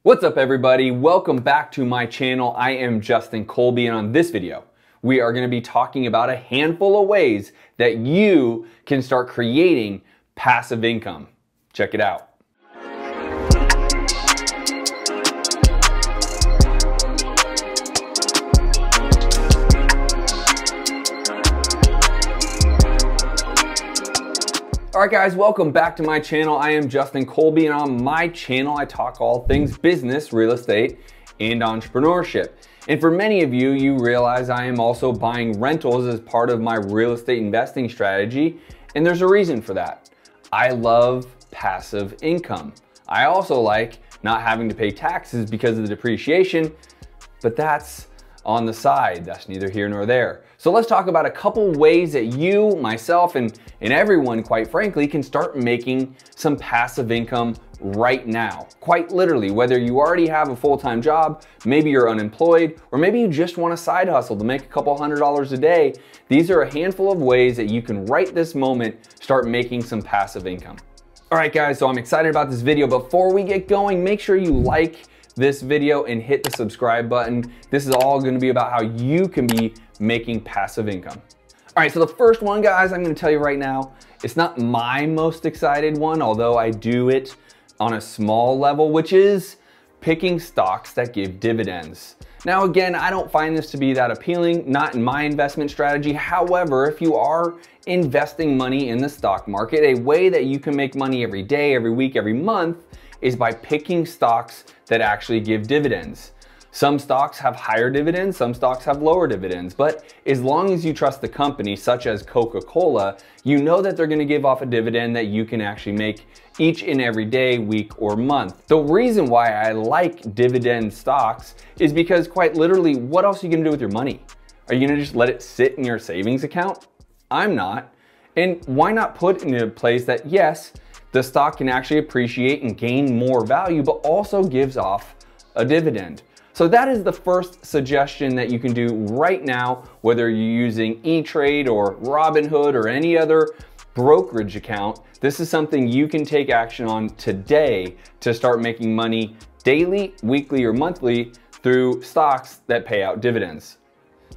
What's up everybody? Welcome back to my channel. I am Justin Colby, and on this video, we are going to be talking about a handful of ways that you can start creating passive income. Check it out. Alright guys, welcome back to my channel. I am Justin Colby, and on my channel I talk all things business, real estate, and entrepreneurship. And for many of you, you realize I am also buying rentals as part of my real estate investing strategy, and there's a reason for that. I love passive income. I also like not having to pay taxes because of the depreciation, but that's on the side. That's neither here nor there. So let's talk about a couple ways that you, myself, and everyone, quite frankly, can start making some passive income right now. Quite literally, whether you already have a full-time job, maybe you're unemployed, or maybe you just want a side hustle to make a couple $100s a day. These are a handful of ways that you can right this moment start making some passive income. All right guys, so I'm excited about this video. Before we get going, make sure you like this video and hit the subscribe button. This is all going to be about how you can be making passive income. All right, so the first one, guys, I'm going to tell you right now, it's not my most excited one, although I do it on a small level, which is picking stocks that give dividends. Now, again, I don't find this to be that appealing, not in my investment strategy. However, if you are investing money in the stock market, a way that you can make money every day, every week, every month is by picking stocks that actually give dividends. Some stocks have higher dividends, some stocks have lower dividends, but as long as you trust the company, such as Coca-Cola, you know that they're gonna give off a dividend that you can actually make each and every day, week, or month. The reason why I like dividend stocks is because quite literally, what else are you gonna do with your money? Are you gonna just let it sit in your savings account? I'm not. And why not put it in a place that, yes, the stock can actually appreciate and gain more value, but also gives off a dividend. So that is the first suggestion that you can do right now, whether you're using E-Trade or Robinhood or any other brokerage account. This is something you can take action on today to start making money daily, weekly, or monthly through stocks that pay out dividends.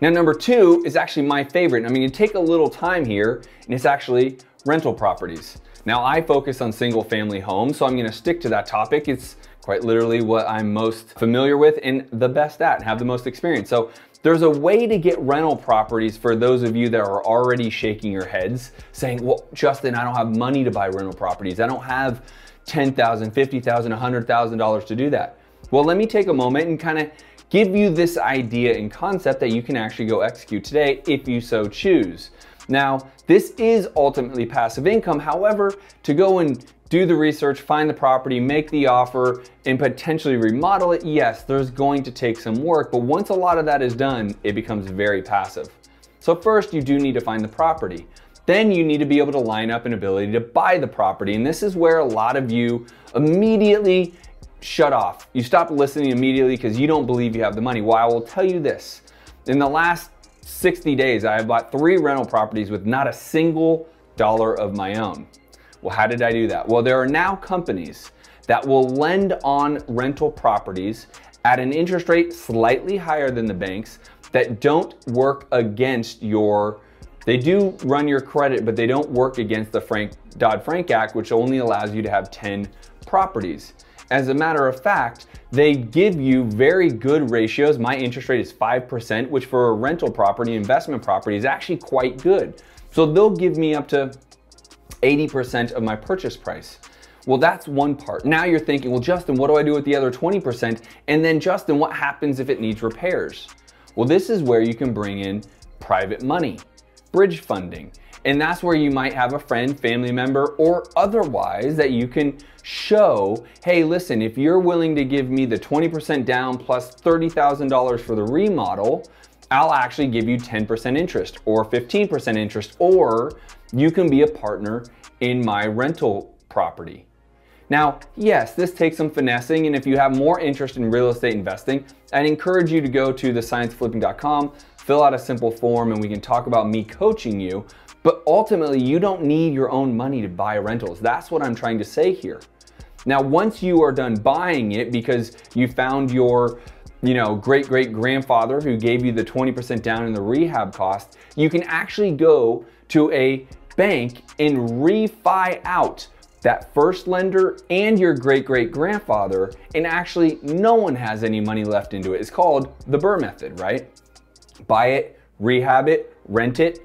Now, number two is actually my favorite. I mean, you take a little time here, and it's actually rental properties. Now, I focus on single family homes, so I'm gonna stick to that topic. It's quite literally what I'm most familiar with and the best at and have the most experience. So there's a way to get rental properties for those of you that are already shaking your heads saying, well, Justin, I don't have money to buy rental properties. I don't have $10,000, $50,000, $100,000 to do that. Well, let me take a moment and kind of give you this idea and concept that you can actually go execute today if you so choose. Now, this is ultimately passive income. However, to go and do the research, find the property, make the offer, and potentially remodel it, yes, there's going to take some work, but once a lot of that is done, it becomes very passive. So first, you do need to find the property. Then you need to be able to line up an ability to buy the property, and this is where a lot of you immediately shut off. You stop listening immediately because you don't believe you have the money. Well, I will tell you this. In the last 60 days, I have bought 3 rental properties with not a single dollar of my own. Well, how did I do that? Well, there are now companies that will lend on rental properties at an interest rate slightly higher than the banks that don't work against they do run your credit, but they don't work against the Dodd-Frank Act, which only allows you to have 10 properties. As a matter of fact, they give you very good ratios. My interest rate is 5%, which for a rental property, investment property, is actually quite good. So they'll give me up to 80% of my purchase price. Well, that's one part. Now you're thinking, well, Justin, what do I do with the other 20%? And then, Justin, what happens if it needs repairs? Well, this is where you can bring in private money, bridge funding. And that's where you might have a friend, family member, or otherwise that you can show, hey, listen, if you're willing to give me the 20% down plus $30,000 for the remodel, I'll actually give you 10% interest or 15% interest, or you can be a partner in my rental property. Now, yes, this takes some finessing, and if you have more interest in real estate investing, I'd encourage you to go to thescienceflipping.com, fill out a simple form, and we can talk about me coaching you. But ultimately, you don't need your own money to buy rentals. That's what I'm trying to say here. Now, once you are done buying it because you found your great-great-grandfather who gave you the 20% down in the rehab cost, you can actually go to a bank and refi out that first lender and your great-great-grandfather, and actually no one has any money left into it. It's called the BRRRR method, right? Buy it, rehab it, rent it,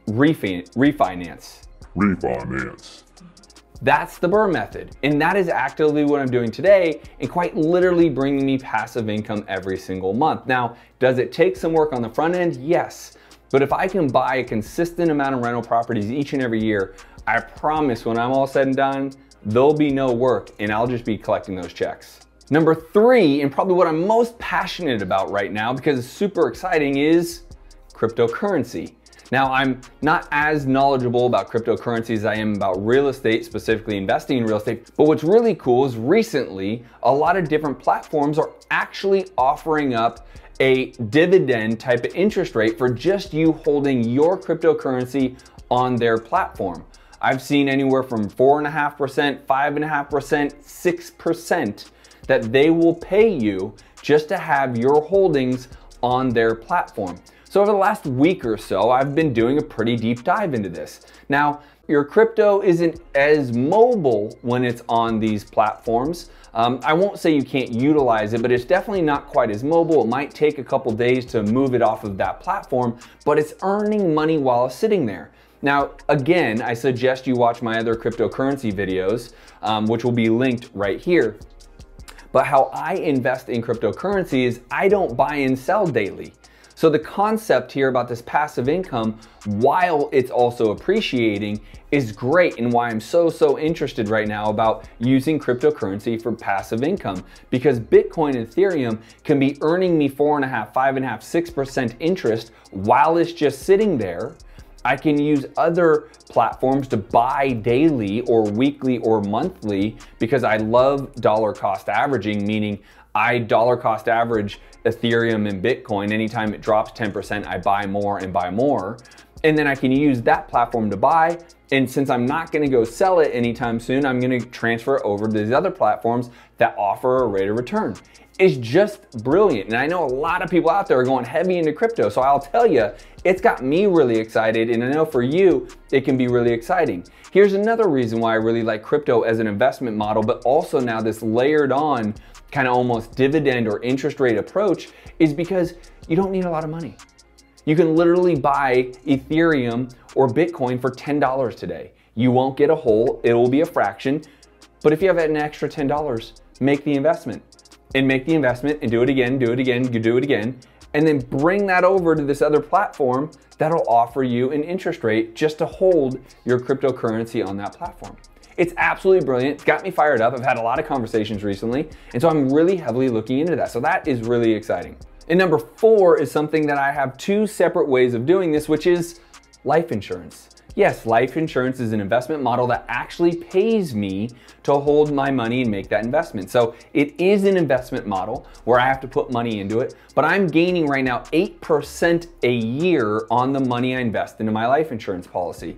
refinance. That's the BRRRR method. And that is actively what I'm doing today, and quite literally bringing me passive income every single month. Now, does it take some work on the front end? Yes. But if I can buy a consistent amount of rental properties each and every year, I promise when I'm all said and done, there'll be no work and I'll just be collecting those checks. Number 3, and probably what I'm most passionate about right now because it's super exciting, is cryptocurrency. Now, I'm not as knowledgeable about cryptocurrency as I am about real estate, specifically investing in real estate. But what's really cool is recently, a lot of different platforms are actually offering up a dividend type of interest rate for just you holding your cryptocurrency on their platform. I've seen anywhere from 4.5%, 5.5%, 6% that they will pay you just to have your holdings on their platform. So over the last week or so, I've been doing a pretty deep dive into this. Now, your crypto isn't as mobile when it's on these platforms. I won't say you can't utilize it, but it's definitely not quite as mobile. It might take a couple days to move it off of that platform, but it's earning money while it's sitting there. Now, again, I suggest you watch my other cryptocurrency videos, which will be linked right here. But how I invest in cryptocurrency is I don't buy and sell daily. So the concept here about this passive income, while it's also appreciating, is great, and why I'm so interested right now about using cryptocurrency for passive income, because Bitcoin and Ethereum can be earning me 4.5%, 5.5%, 6% interest while it's just sitting there. I can use other platforms to buy daily or weekly or monthly because I love dollar cost averaging, meaning I dollar cost average Ethereum and Bitcoin. Anytime it drops 10%, I buy more and buy more. And then I can use that platform to buy. And since I'm not gonna go sell it anytime soon, I'm gonna transfer it over to these other platforms that offer a rate of return. It's just brilliant. And I know a lot of people out there are going heavy into crypto. So I'll tell you, it's got me really excited. And I know for you, it can be really exciting. Here's another reason why I really like crypto as an investment model, but also now this layered on kind of almost dividend or interest rate approach, is because you don't need a lot of money. You can literally buy Ethereum or Bitcoin for $10 today. You won't get a whole, it will be a fraction. But if you have an extra $10, make the investment. And make the investment and do it again, do it again, do it again. And then bring that over to this other platform that'll offer you an interest rate just to hold your cryptocurrency on that platform. It's absolutely brilliant. It's got me fired up. I've had a lot of conversations recently, and so I'm really heavily looking into that. So that is really exciting. And number 4 is something that I have 2 separate ways of doing this, which is life insurance. Yes, life insurance is an investment model that actually pays me to hold my money and make that investment. So it is an investment model where I have to put money into it, but I'm gaining right now 8% a year on the money I invest into my life insurance policy.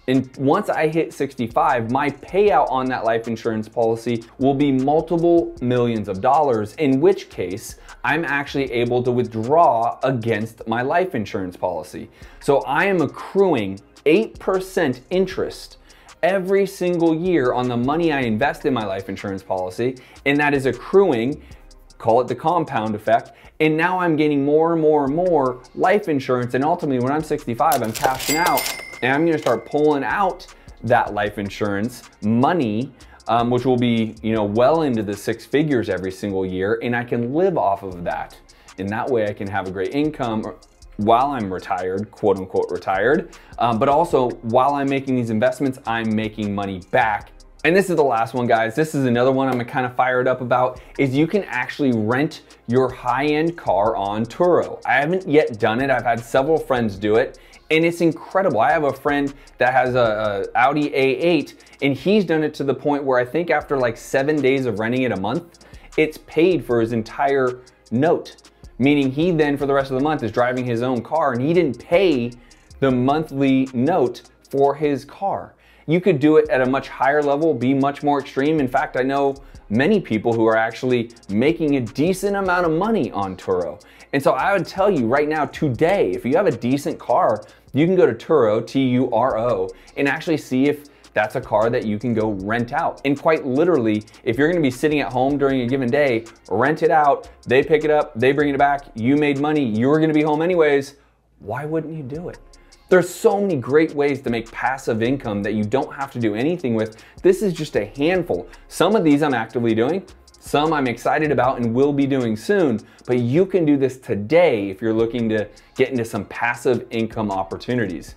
And once I hit 65, my payout on that life insurance policy will be multiple millions of dollars, in which case I'm actually able to withdraw against my life insurance policy. So I am accruing 8% interest every single year on the money I invest in my life insurance policy, and that is accruing, call it the compound effect, and now I'm getting more and more and more life insurance, and ultimately when I'm 65, I'm cashing out, and I'm gonna start pulling out that life insurance money, which will be, well into the 6 figures every single year, and I can live off of that. And that way I can have a great income while I'm retired, quote unquote retired, but also while I'm making these investments, I'm making money back. And this is the last one, guys. This is another one I'm kind of fired up about, is you can actually rent your high-end car on Turo. I haven't yet done it. I've had several friends do it, and it's incredible. I have a friend that has a Audi A8, and he's done it to the point where I think after like 7 days of renting it a month, it's paid for his entire note. Meaning he then for the rest of the month is driving his own car, and he didn't pay the monthly note for his car. you could do it at a much higher level, be much more extreme. In fact, I know many people who are actually making a decent amount of money on Turo. And so I would tell you right now, today, if you have a decent car, you can go to Turo, T-U-R-O, and actually see if that's a car that you can go rent out. And quite literally, if you're gonna be sitting at home during a given day, rent it out, they pick it up, they bring it back, you made money, you're gonna be home anyways, why wouldn't you do it? There's so many great ways to make passive income that you don't have to do anything with. This is just a handful. Some of these I'm actively doing, some I'm excited about and will be doing soon, but you can do this today if you're looking to get into some passive income opportunities.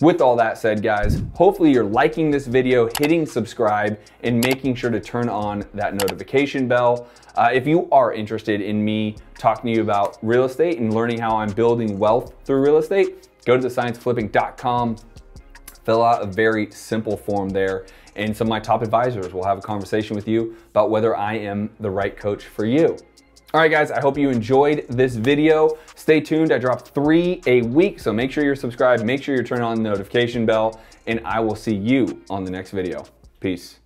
With all that said, guys, hopefully you're liking this video, hitting subscribe, and making sure to turn on that notification bell. If you are interested in me talking to you about real estate and learning how I'm building wealth through real estate, go to thescienceoflipping.com, fill out a very simple form there, and some of my top advisors will have a conversation with you about whether I am the right coach for you. All right, guys, I hope you enjoyed this video. Stay tuned, I drop 3 a week, so make sure you're subscribed, make sure you're turning on the notification bell, and I will see you on the next video. Peace.